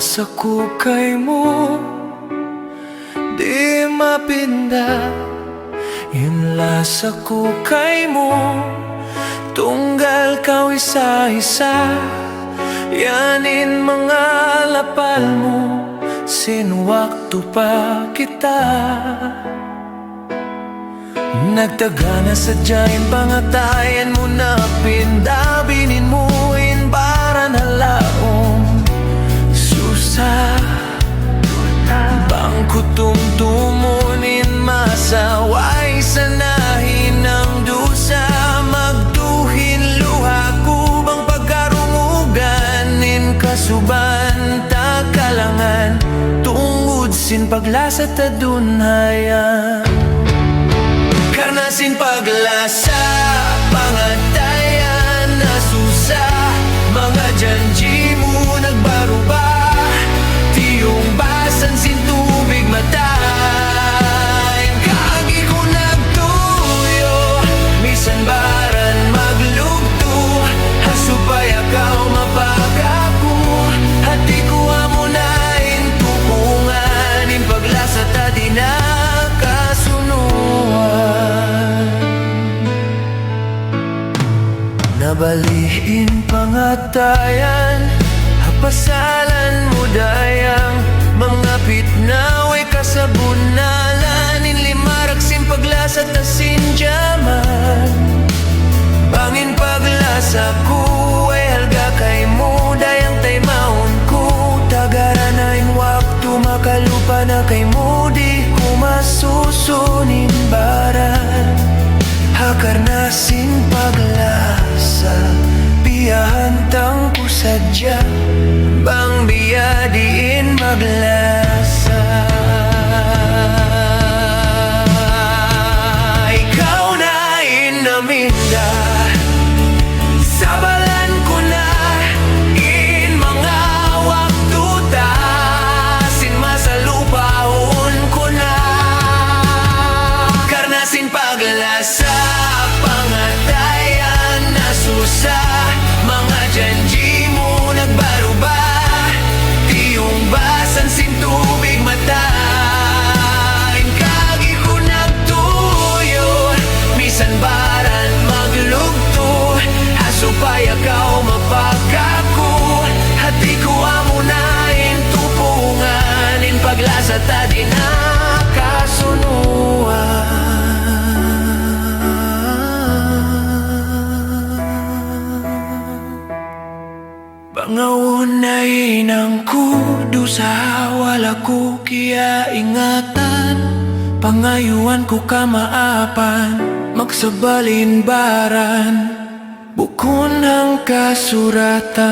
sa kukay mo, di mapinda. Inla sa kukay mo, tunggal ka isa-isa. Yanin mga lapal mo, sinwakto pa kita. Nagtagana sa dyain, pangatayan mo na pinda. Binin mo para na laong susa. Bangko tumtumunin masaway, sanahin ng dusa. Magduhin luha kubang pagkarunguganin, kasuban takalangan, tungod sin paglasa tadunhayan. Karnasin paglasa, pangatayan na susa. Mga janji mo nagbaruba, tiyong basan sin tubig matayin. Kagi ko nagtuyo, misan baran maglugto. Hasupay akaw mapagaku, hati ko amunain tupungan. In paglasa ta di na nabaliin pangatayan, hapasalan mo dayang. Mga pitnaway kasabunalan, inlimarak sin paglasa tasin jaman. Bangin paglasa ko ay halga kay mo, dayang tay maun ko. Tagaran na inwakto makalupa na kay mo, di ko masusunin baran. Hakarnasin paglasa, biyahantang ko sadya. Bang biya diin maglasa. Ikaw na inaminda, sabalan ko na in mga waktu ta. Sin masalupaon ko na. Karnasin paglasa, pangatayan na susa. Mga janji mo nagbaruba, tiyong basan sin tubig matayin. Kagi ko nagtuyo, misan baran maglugto. Hasupay akaw mapagkaku, hati ko amunain tupungan. In paglasa ta di na kasunuan. Pangaunay ng kudo sa wala ko kaya ingatan. Pangayuan ko kamaapan, magsabalin baran, bukon ang kasuratan.